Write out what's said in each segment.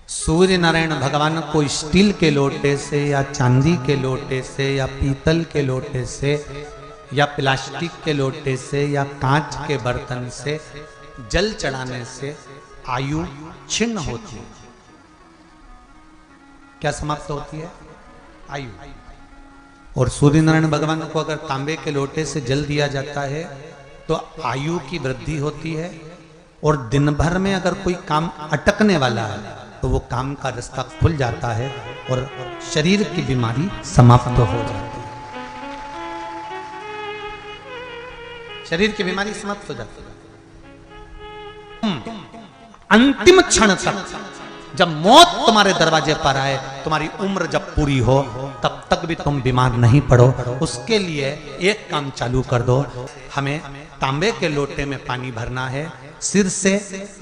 सूर्य नारायण भगवान को स्टील के लोटे से या चांदी के लोटे से या पीतल के लोटे से या प्लास्टिक के लोटे से या कांच के बर्तन से जल चढ़ाने से आयु छिन्न होती है। क्या समाप्त होती है? आयु। और सूर्य नारायण भगवान को अगर तांबे के लोटे से जल दिया जाता है तो आयु की वृद्धि होती है, और दिन भर में अगर कोई काम अटकने वाला है तो वो काम का रास्ता खुल जाता है और शरीर की बीमारी समाप्त हो जाती है। शरीर की बीमारी समाप्त हो जाती है। अंतिम क्षण तक, जब मौत तुम्हारे दरवाजे पर आए, तुम्हारी उम्र जब पूरी हो, तब तक भी तुम बीमार नहीं पड़ो। उसके लिए एक काम चालू कर दो। हमें तांबे के लोटे में पानी भरना है, सिर से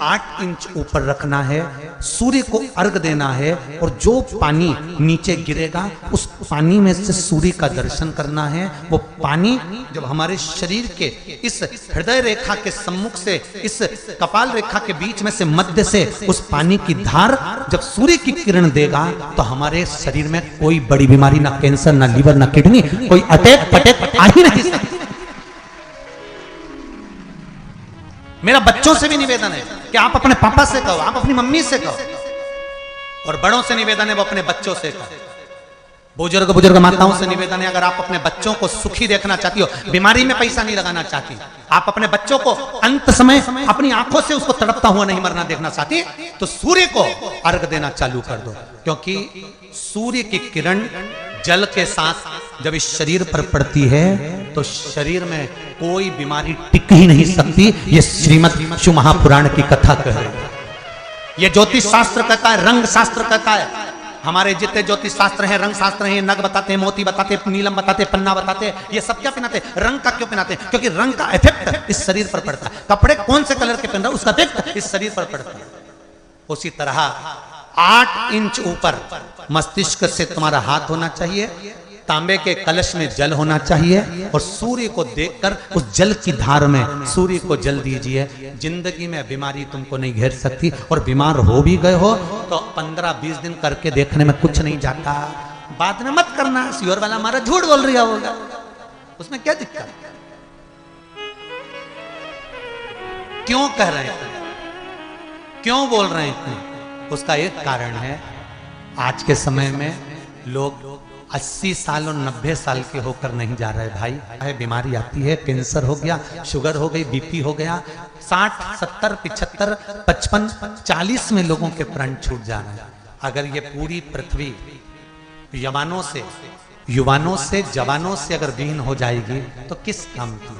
8 इंच ऊपर रखना है, सूर्य को अर्घ देना है, और जो पानी नीचे गिरेगा उस पानी में से सूर्य का दर्शन करना है। वो पानी जब हमारे शरीर के इस हृदय रेखा के सम्मुख से, इस कपाल रेखा के बीच में से, मध्य से उस पानी की धार जब सूर्य की किरण देगा तो हमारे शरीर में कोई बड़ी बीमारी, ना कैंसर, ना लीवर, ना किडनी, कोई अटैक पटैक आ ही नहीं सकती। मेरा बच्चों से भी निवेदन है कि आप अपने पापा से कहो, आप अपनी मम्मी से कहो, और बड़ों से निवेदन है वो अपने बच्चों से कहो। बुजुर्ग माताओं से निवेदन है, अगर आप अपने बच्चों को सुखी देखना चाहती हो, बीमारी में पैसा नहीं लगाना चाहती, आप अपने बच्चों को अंत समय अपनी आंखों से उसको तड़पता हुआ नहीं मरना देखना चाहती, तो सूर्य को अर्घ देना चालू कर दो। क्योंकि सूर्य की किरण जल के साथ जब इस शरीर पर पड़ती है तो शरीर में कोई बीमारी टिक ही नहीं सकती। ये श्रीमद् शिव महापुराण की कथा कह रही है। ये ज्योतिष शास्त्र कहता है, रंग शास्त्र कहता है। हमारे जितने ज्योतिष शास्त्र हैं, रंग शास्त्र हैं, नग बताते हैं, मोती बताते हैं, नीलम बताते हैं, पन्ना बताते हैं, ये सब क्या पहनाते हैं? रंग का क्यों पहनाते हैं? क्योंकि रंग का इफेक्ट इस शरीर पर पड़ता है। कपड़े कौन से कलर के पहन रहे हो, उसका इफेक्ट इस शरीर पर पड़ता है। उसी तरह 8 इंच ऊपर मस्तिष्क से तुम्हारा हाथ होना चाहिए, तांबे के कलश में जल होना चाहिए, और सूर्य को देखकर उस जल की धार में सूर्य को जल दीजिए। जिंदगी में बीमारी तुमको नहीं घेर सकती, और बीमार हो भी गए हो तो 15-20 दिन करके देखने में कुछ नहीं जाता। बाद में मत करना, श्योर वाला हमारा झूठ बोल रहा होगा, उसमें क्या दिक्कत? क्यों कह रहे हैं, क्यों बोल रहे हैं? उसका एक कारण है, आज के समय में लोग 80 साल और 90 साल के होकर नहीं जा रहे भाई। है बीमारी आती है, कैंसर हो गया, शुगर हो गई, बीपी हो गया, 60, 70, 75, 55, 40 में लोगों के प्राण छूट जा रहे हैं। अगर ये पूरी पृथ्वी युवानों से जवानों से अगर विहीन हो जाएगी तो किस काम की?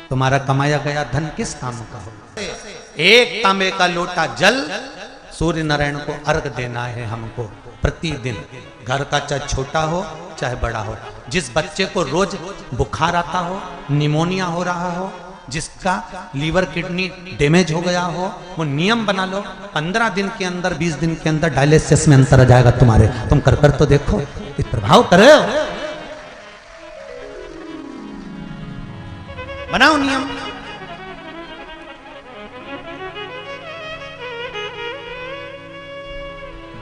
तुम्हारा कमाया गया धन किस काम का हो? एक तांबे का लोटा जल सूर्य नारायण को अर्घ देना है हमको प्रतिदिन। घर का चाहे छोटा हो चाहे बड़ा हो, जिस बच्चे को रोज बुखार आता हो, निमोनिया हो रहा हो, जिसका लीवर किडनी डैमेज हो गया हो, वो नियम बना लो, 15 दिन के अंदर, 20 दिन के अंदर डायलिसिस में अंतर आ जाएगा तुम्हारे। तुम कर तो देखो, ये प्रभाव करे, बनाओ नियम।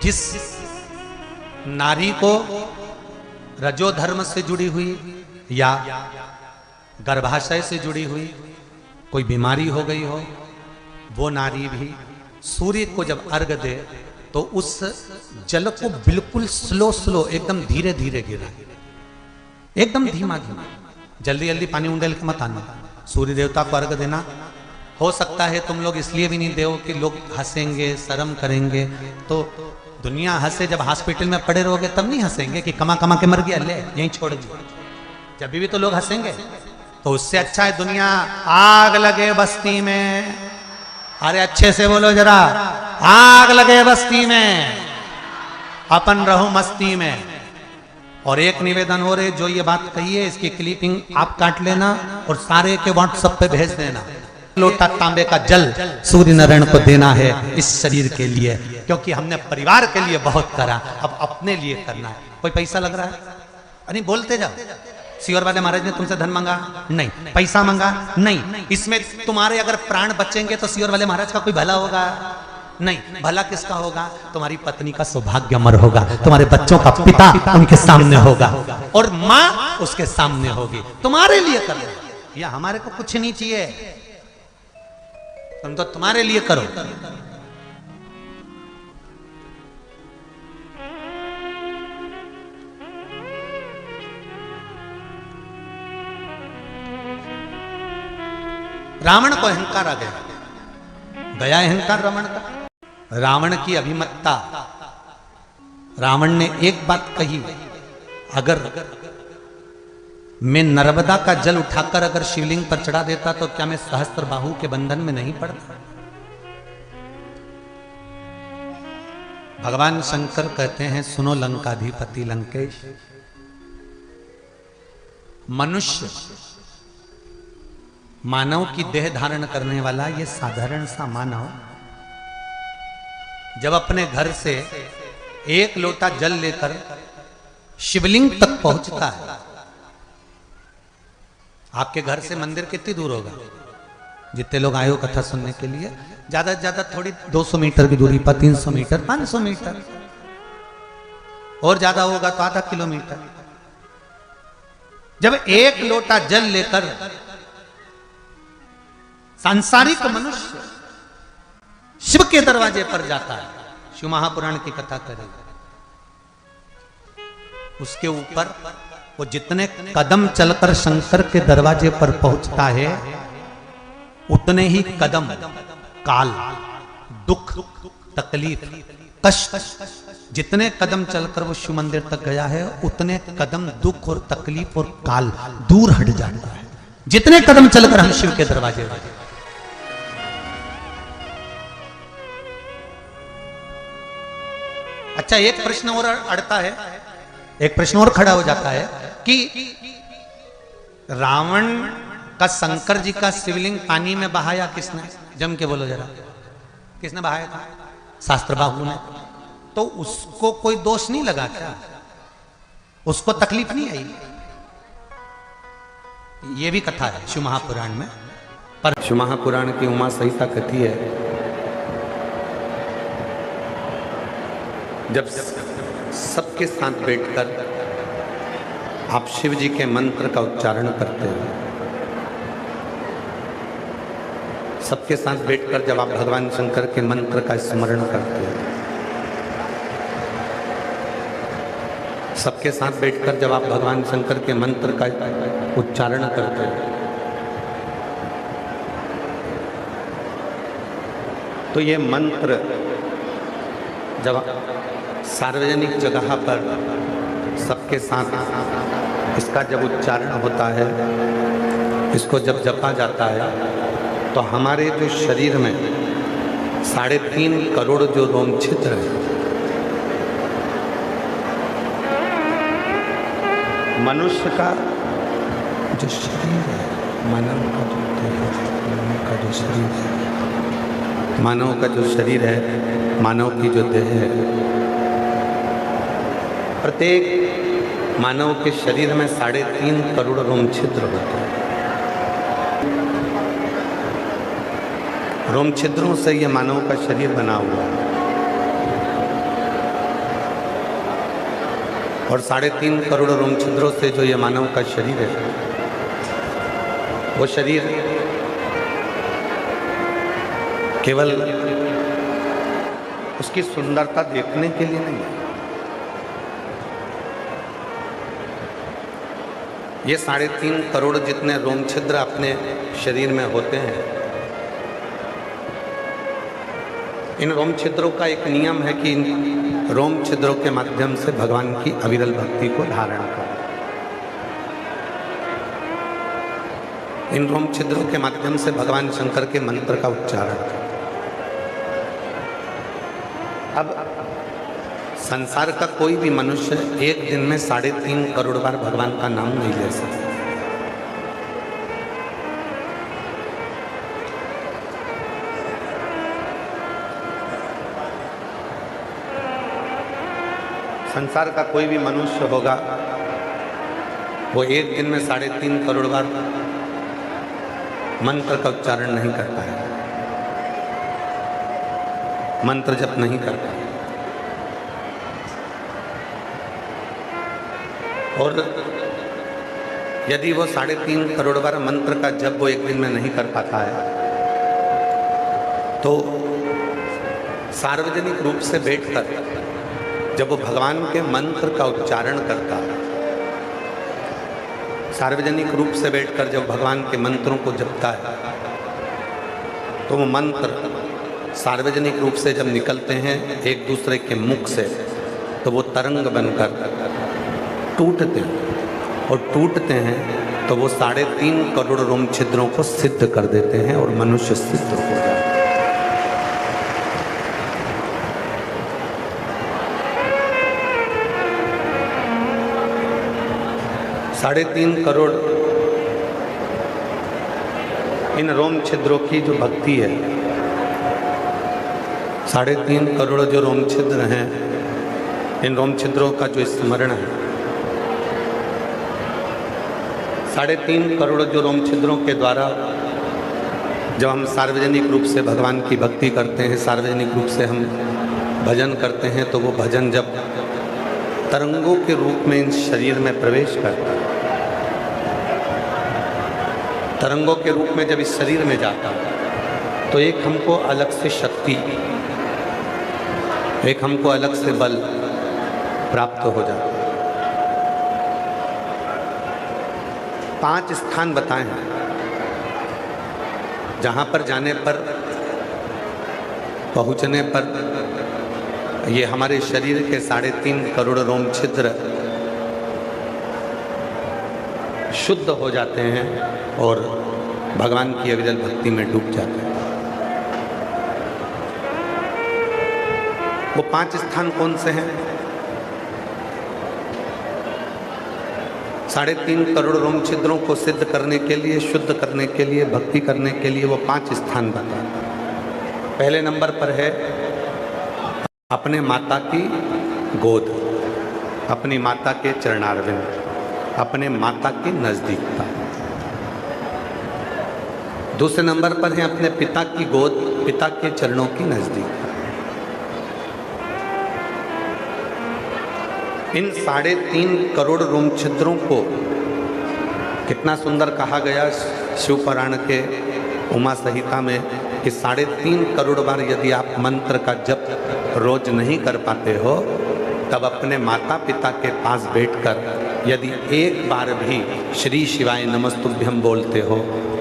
जिस नारी को रजोधर्म से जुड़ी हुई या गर्भाशय से जुड़ी हुई कोई बीमारी हो गई हो, वो नारी भी सूर्य को जब अर्घ दे तो उस जल को बिल्कुल स्लो एकदम धीरे धीरे गिरा, एकदम धीमा धीमा, जल्दी जल्दी पानी उंडेल के मत आना। सूर्य देवता को अर्घ देना। हो सकता है तुम लोग इसलिए भी नहीं दो कि लोग हंसेंगे, शर्म करेंगे, तो दुनिया हंसे, जब हॉस्पिटल में पड़े रहोगे तब नहीं हंसेंगे कि कमा के मर गया, ले यहीं छोड़ दिया। जब भी तो लोग हंसेंगे। तो उससे अच्छा है दुनिया आग लगे बस्ती में, अरे अच्छे से बोलो जरा, आग लगे बस्ती में, अपन रहो मस्ती में। और एक निवेदन हो रहे, जो ये बात कही है इसकी क्लिपिंग आप काट लेना और सारे के व्हाट्सएप पे भेज देना। लोटा तांबे का जल सूर्य नारायण को देना है इस शरीर के लिए, क्योंकि हमने परिवार के लिए बहुत करा, अब अपने लिए करना है। कोई पैसा लग रहा है? अरे बोलते जाओ। सियोर वाले महाराज ने तुमसे धन मांगा? नहीं। पैसा मांगा? नहीं। इसमें तुम्हारे अगर प्राण बचेंगे तो सियोर वाले महाराज का कोई भला होगा? नहीं, भला किसका होगा? तुम्हारी पत्नी का सौभाग्य अमर होगा, तुम्हारे बच्चों का पिता उनके सामने होगा और माँ उसके सामने होगी। तुम्हारे लिए कर लो, या हमारे को कुछ नहीं चाहिए, तुम तो तुम्हारे लिए करो। रावण को अहंकार आ गया, गया अहंकार रावण का। रावण की अभिमतता, रावण ने एक बात कही, अगर मैं नर्मदा का जल उठाकर अगर शिवलिंग पर चढ़ा देता तो क्या मैं सहस्त्रबाहु के बंधन में नहीं पड़ता? भगवान शंकर कहते हैं, सुनो लंकाधिपति लंकेश, मनुष्य मानव की देह धारण करने वाला ये साधारण सा मानव जब अपने घर से एक लोटा जल लेकर शिवलिंग तक पहुंचता है, आपके घर से मंदिर कितनी दूर होगा? जितने लोग आए हो कथा सुनने के लिए, ज्यादा से ज्यादा थोड़ी 200 मीटर की दूरी पर, 300 मीटर, 500 मीटर, और ज्यादा होगा तो आधा किलोमीटर। जब एक लोटा जल लेकर सांसारिक मनुष्य शिव के दरवाजे पर जाता है, शिव महापुराण की कथा करेगा, उसके ऊपर वो जितने कदम चलकर शंकर के दरवाजे पर पहुंचता है, उतने ही कदम काल, दुख, तकलीफ, कष्ट, जितने कदम चलकर वो शिव मंदिर तक गया है, उतने कदम दुख और तकलीफ और काल दूर हट जाता है, जितने कदम चलकर हम शिव के दरवाजे पर। अच्छा, एक प्रश्न और अड़ता है, एक प्रश्न और खड़ा हो जाता है कि रावण का शंकर जी का शिवलिंग पानी में बहाया किसने? जम के बोलो जरा, किसने बहाया था? शास्त्रबाहु ने। तो उसको कोई दोष नहीं लगा क्या? उसको तकलीफ नहीं आई? ये भी कथा है शिव महापुराण में। पर शिव महापुराण की उमा संहिता कथी है, जब सबके साथ बैठकर आप शिव जी के मंत्र का उच्चारण करते हो, सबके साथ बैठकर जब आप भगवान शंकर के मंत्र का स्मरण करते हो, सबके साथ बैठकर जब आप भगवान शंकर के मंत्र का उच्चारण करते हो, तो ये मंत्र जब सार्वजनिक जगह पर सबके साथ इसका जब उच्चारण होता है, इसको जब जपा जाता है, तो हमारे जो शरीर में 3.5 करोड़ जो रोम छिद्र है, मनुष्य का जो शरीर है, मानव का जो देह है, मानव का जो शरीर है, मानव का जो शरीर है, मानव की जो देह है, प्रत्येक मानव के शरीर में 3.5 करोड़ रोम छिद्र होते हैं। रोम छिद्रों से ये मानव का शरीर बना हुआ है, और 3.5 करोड़ रोम छिद्रों से जो ये मानव का शरीर है, वो शरीर केवल उसकी सुंदरता देखने के लिए नहीं है। ये 3.5 करोड़ जितने रोम छिद्र अपने शरीर में होते हैं, इन रोम छिद्रों का एक नियम है कि इन रोम छिद्रों के माध्यम से भगवान की अविरल भक्ति को धारण करें। इन रोम छिद्रों के माध्यम से भगवान शंकर के मंत्र का उच्चारण करें। अब संसार का कोई भी मनुष्य एक दिन में 3.5 करोड़ बार भगवान का नाम नहीं ले सकता। संसार का कोई भी मनुष्य होगा, वो एक दिन में 3.5 करोड़ बार मंत्र का उच्चारण नहीं करता है। मंत्र जप नहीं कर पाते। और यदि वो 3.5 करोड़ बार मंत्र का जप वो एक दिन में नहीं कर पाता है, तो सार्वजनिक रूप से बैठकर जब वो भगवान के मंत्र का उच्चारण करता है, सार्वजनिक रूप से बैठकर जब भगवान के मंत्रों को जपता है, तो वो मंत्र सार्वजनिक रूप से जब निकलते हैं एक दूसरे के मुख से, तो वो तरंग बनकर टूटते हैं, और टूटते हैं तो वो 3.5 करोड़ रोम छिद्रों को सिद्ध कर देते हैं और मनुष्य सिद्ध हो जाता है। 3.5 करोड़ इन रोम छिद्रों की जो भक्ति है, 3.5 करोड़ जो रोम छिद्र हैं, इन रोम छिद्रों का जो स्मरण है, 3.5 करोड़ जो रोम छिद्रों के द्वारा जब हम सार्वजनिक रूप से भगवान की भक्ति करते हैं, सार्वजनिक रूप से हम भजन करते हैं, तो वो भजन जब तरंगों के रूप में इन शरीर में प्रवेश करता है, तरंगों के रूप में जब इस शरीर में जाता है, तो एक हमको अलग से शक्ति, एक हमको अलग से बल प्राप्त हो जाता है। 5 स्थान बताए हैं जहाँ पर जाने पर, पहुँचने पर ये हमारे शरीर के 3.5 करोड़ रोम छिद्र शुद्ध हो जाते हैं और भगवान की अविरल भक्ति में डूब जाते हैं। वो 5 स्थान कौन से हैं? 3.5 करोड़ रोम छिद्रों को सिद्ध करने के लिए, शुद्ध करने के लिए, भक्ति करने के लिए वो 5 स्थान बताए। पहले नंबर पर है अपने माता की गोद, अपनी माता के चरणारविंद, अपने माता की नजदीकता। दूसरे नंबर पर है अपने पिता की गोद, पिता के चरणों की नजदीकता। इन 3.5 करोड़ रोम छिद्रों को कितना सुंदर कहा गया शिव पुराण के उमा संहिता में कि 3.5 करोड़ बार यदि आप मंत्र का जप रोज नहीं कर पाते हो, तब अपने माता पिता के पास बैठकर यदि एक बार भी श्री शिवाय नमस्तुभ्यम बोलते हो,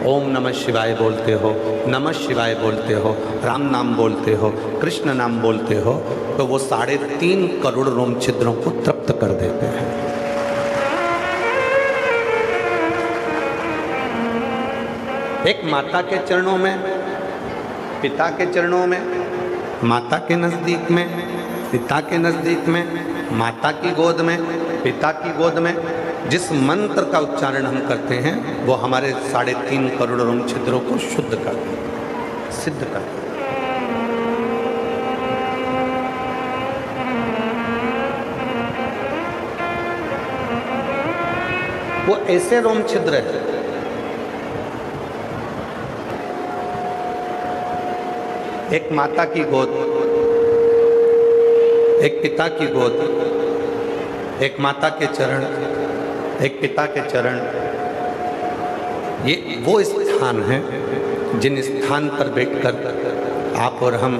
ओम नमः शिवाय बोलते हो, नमः शिवाय बोलते हो, राम नाम बोलते हो, कृष्ण नाम बोलते हो, तो वो 3.5 करोड़ रोम छिद्रों को तृप्त कर देते हैं। एक माता के चरणों में, पिता के चरणों में, माता के नज़दीक में, पिता के नज़दीक में, माता की गोद में, पिता की गोद में जिस मंत्र का उच्चारण हम करते हैं, वो हमारे 3.5 करोड़ रोम छिद्रों को शुद्ध कर देते, सिद्ध कर देते। वो ऐसे रोम छिद्र है एक माता की गोद, एक पिता की गोद, एक माता के चरण, एक पिता के चरण, ये वो स्थान हैं जिन स्थान पर बैठकर आप और हम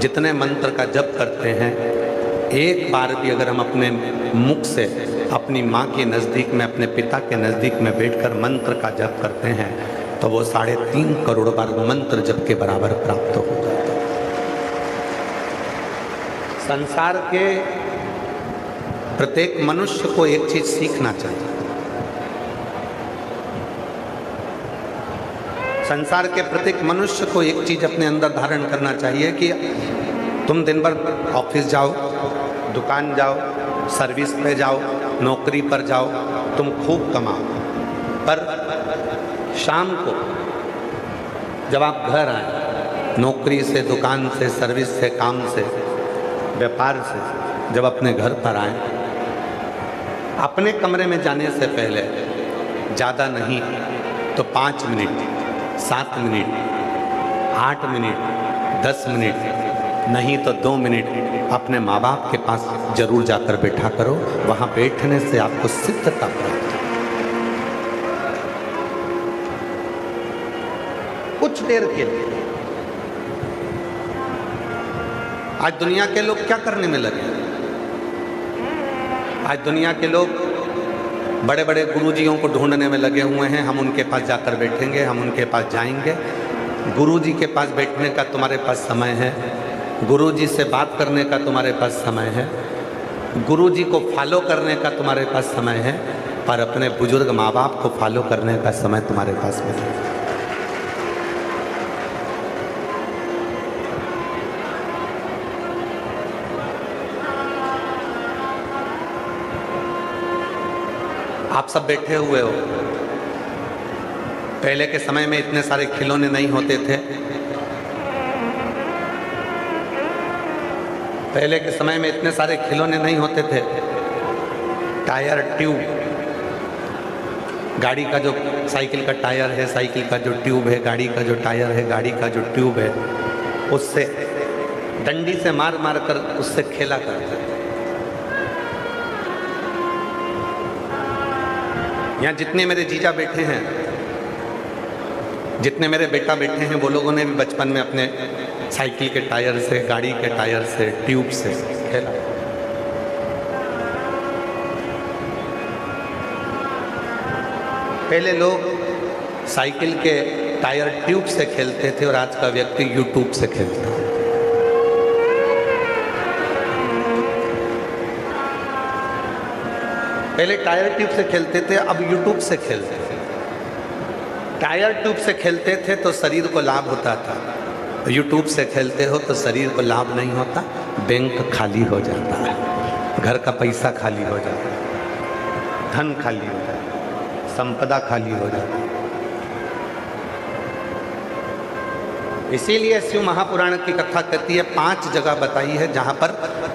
जितने मंत्र का जप करते हैं, एक बार भी अगर हम अपने मुख से अपनी माँ के नज़दीक में, अपने पिता के नज़दीक में बैठकर मंत्र का जप करते हैं, तो वो 3.5 करोड़ बार मंत्र जप के बराबर प्राप्त हो जाता है। संसार के प्रत्येक मनुष्य को एक चीज सीखना चाहिए। संसार के प्रत्येक मनुष्य को एक चीज अपने अंदर धारण करना चाहिए कि तुम दिन भर ऑफिस जाओ, दुकान जाओ, सर्विस पे जाओ, नौकरी पर जाओ, तुम खूब कमाओ, पर शाम को जब आप घर आए, नौकरी से, दुकान से, सर्विस से, काम से, व्यापार से जब अपने घर पर आए, अपने कमरे में जाने से पहले ज़्यादा नहीं तो 5 मिनट, 7 मिनट, 8 मिनट, 10 मिनट नहीं तो 2 मिनट अपने माँ बाप के पास जरूर जाकर बैठा करो, वहां बैठने से आपको सिद्धता प्राप्त हो। कुछ देर के लिए। आज दुनिया के लोग क्या करने में लगे? आज दुनिया के लोग बड़े बड़े गुरुजियों को ढूंढने में लगे हुए हैं। हम उनके पास जाकर बैठेंगे, हम उनके पास जाएंगे। गुरुजी के पास बैठने का तुम्हारे पास समय है, गुरुजी से बात करने का तुम्हारे पास समय है, गुरुजी को फॉलो करने का तुम्हारे पास समय है, पर अपने बुजुर्ग माँ बाप को फॉलो करने का समय तुम्हारे पास नहीं है। आप सब बैठे हुए हो। पहले के समय में इतने सारे खिलौने नहीं होते थे। पहले के समय में इतने सारे खिलौने नहीं होते थे। टायर, ट्यूब, गाड़ी का जो साइकिल का टायर है, साइकिल का जो ट्यूब है, गाड़ी का जो टायर है, गाड़ी का जो ट्यूब है, उससे डंडी से मार मार कर उससे खेला करते थे। यहाँ जितने मेरे जीजा बैठे हैं, जितने मेरे बेटा बैठे हैं, वो लोगों ने भी बचपन में अपने साइकिल के टायर से, गाड़ी के टायर से, ट्यूब से खेला। पहले लोग साइकिल के टायर ट्यूब से खेलते थे और आज का व्यक्ति यूट्यूब से खेलता है। पहले टायर ट्यूब से खेलते थे, अब यूट्यूब से खेलते थे। टायर ट्यूब से खेलते थे तो शरीर को लाभ होता था, यूट्यूब से खेलते हो तो शरीर को लाभ नहीं होता, बैंक खाली हो जाता है, घर का पैसा खाली हो जाता है, धन खाली हो जाता है, संपदा खाली हो जाती है। इसीलिए शिव महापुराण की कथा कहती है, 5 जगह बताई है जहाँ पर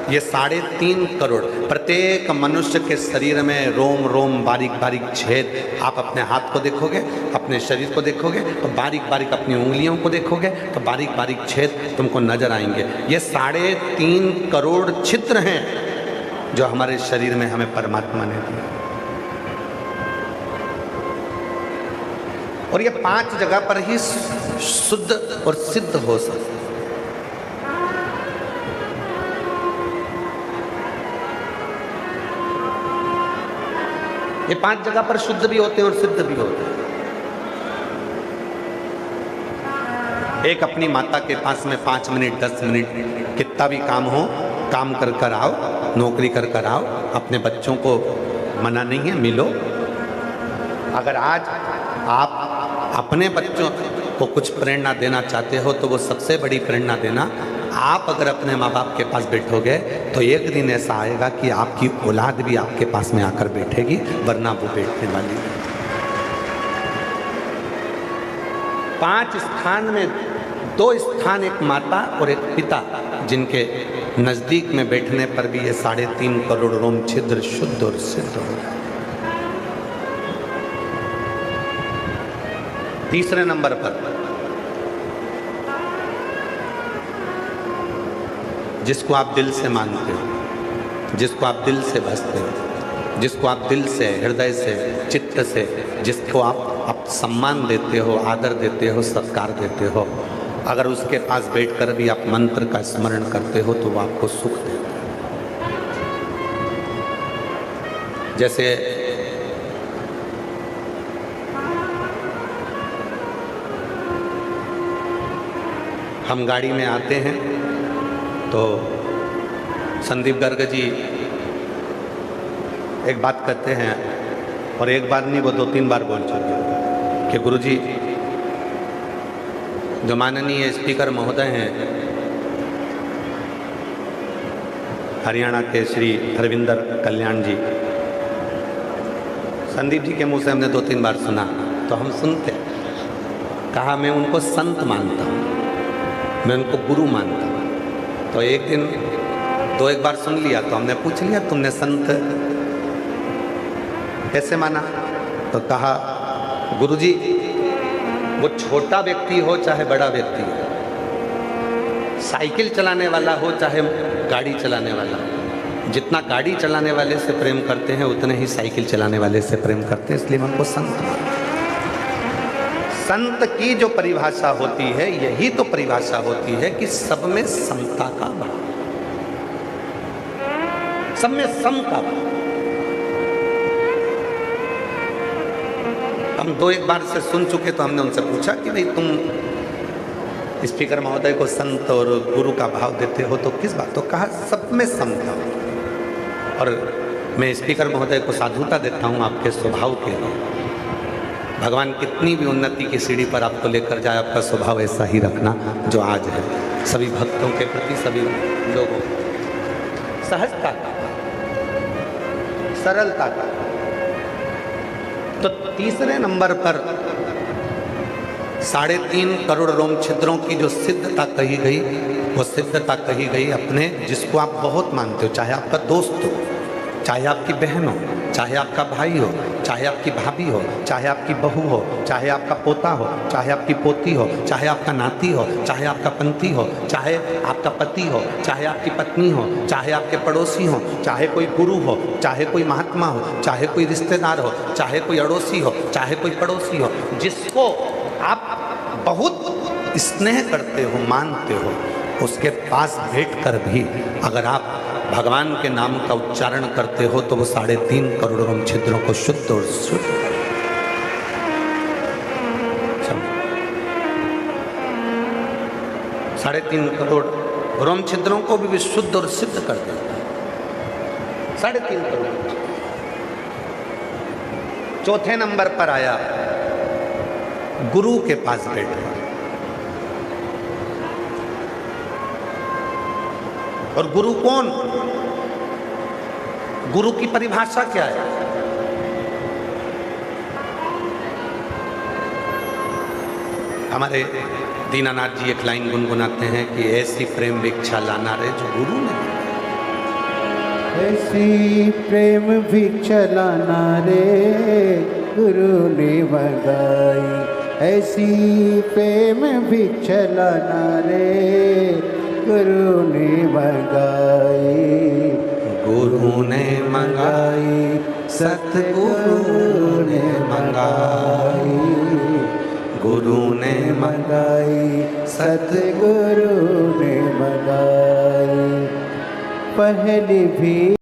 ये 3.5 करोड़, प्रत्येक मनुष्य के शरीर में रोम रोम, बारीक बारीक छेद। आप अपने हाथ को देखोगे, अपने शरीर को देखोगे तो बारीक बारीक, अपनी उंगलियों को देखोगे तो बारीक बारीक छेद तुमको नजर आएंगे। ये 3.5 करोड़ छिद्र हैं जो हमारे शरीर में हमें परमात्मा ने दिया। और ये 5 जगह पर ही शुद्ध और सिद्ध हो सकते। ये 5 जगह पर शुद्ध भी होते हैं और सिद्ध भी होते हैं। एक अपनी माता के पास में 5 मिनट 10 मिनट कितना भी काम हो, काम कर कर आओ, नौकरी कर कर आओ। अपने बच्चों को मना नहीं है, मिलो। अगर आज आप अपने बच्चों को कुछ प्रेरणा देना चाहते हो तो वो सबसे बड़ी प्रेरणा देना, आप अगर अपने माँ बाप के पास बैठोगे तो एक दिन ऐसा आएगा कि आपकी औलाद भी आपके पास में आकर बैठेगी, वरना वो बैठने वाली नहीं। 5 स्थान में 2 स्थान, एक माता और एक पिता, जिनके नजदीक में बैठने पर भी ये 3.5 करोड़ रोम छिद्र शुद्ध और सिद्ध हो जाए। तीसरे नंबर पर जिसको आप दिल से मानते हो, जिसको आप दिल से भजते हो, जिसको आप दिल से, हृदय से, चित्त से, जिसको आप सम्मान देते हो, आदर देते हो, सत्कार देते हो, अगर उसके पास बैठकर भी आप मंत्र का स्मरण करते हो तो वो आपको सुख देता है। जैसे हम गाड़ी में आते हैं तो संदीप गर्ग जी एक बात कहते हैं, और एक बार नहीं वो 2-3 बार बोल चुके कि गुरुजी, जो माननीय स्पीकर महोदय हैं हरियाणा के श्री हरविंदर कल्याण जी, संदीप जी के मुंह से हमने 2-3 बार सुना तो हम सुनते, कहा मैं उनको संत मानता हूँ, मैं उनको गुरु मानता हूँ। तो एक दिन 2-1 बार सुन लिया तो हमने पूछ लिया, तुमने संत कैसे माना? तो कहा, गुरुजी, वो छोटा व्यक्ति हो चाहे बड़ा व्यक्ति हो, साइकिल चलाने वाला हो चाहे गाड़ी चलाने वाला हो, जितना गाड़ी चलाने वाले से प्रेम करते हैं उतने ही साइकिल चलाने वाले से प्रेम करते हैं, इसलिए हमको संत मानते हैं। संत की जो परिभाषा होती है, यही तो परिभाषा होती है कि सब में समता का भाव, सब में सम का भाव। हम दो एक बार से सुन चुके तो हमने उनसे पूछा कि भाई तुम स्पीकर महोदय को संत और गुरु का भाव देते हो तो किस बात, तो कहा सब में समता। और मैं स्पीकर महोदय को साधुता देता हूँ आपके स्वभाव के लिए। भगवान कितनी भी उन्नति की सीढ़ी पर आपको लेकर जाए, आपका स्वभाव ऐसा ही रखना जो आज है, सभी भक्तों के प्रति, सभी लोगों सहजता का, सरलता का। तो तीसरे नंबर पर 3.5 करोड़ रोम छिद्रों की जो सिद्धता कही गई, वो सिद्धता कही गई अपने जिसको आप बहुत मानते हो, चाहे आपका दोस्त हो, चाहे आपकी बहन हो, चाहे आपका भाई हो, चाहे आपकी भाभी हो, चाहे आपकी बहू हो, चाहे आपका पोता हो, चाहे आपकी पोती हो, चाहे आपका नाती हो, चाहे आपका पंथी हो, चाहे आपका पति हो, चाहे आपकी पत्नी हो, चाहे आपके पड़ोसी हो, चाहे कोई गुरु हो, चाहे कोई महात्मा हो, चाहे कोई रिश्तेदार हो, चाहे कोई अड़ोसी हो, चाहे कोई पड़ोसी हो, जिसको आप बहुत स्नेह करते हो, मानते हो, उसके पास बैठकर भी अगर आप भगवान के नाम का उच्चारण करते हो तो वो 3.5 करोड़ रोम छिद्रों को शुद्ध और शुद्ध कर, 3.5 करोड़ रोम छिद्रों को भी शुद्ध और सिद्ध कर देता है। 3.5 करोड़। चौथे नंबर पर आया गुरु के पास बैठना। और गुरु कौन? गुरु की परिभाषा क्या है? हमारे दीनानाथ जी एक लाइन गुनगुनाते हैं कि ऐसी प्रेम भिक्षा लाना रे जो गुरु ने, ऐसी प्रेम भिक्षा लाना रे गुरु ने मंगाई, ऐसी प्रेम भिक्षा लाना रे गुरु ने मंगाई, गुरु ने मंगाई, सतगुरु ने मंगाई, गुरु ने मंगाई, सतगुरु ने मंगाई। पहली भी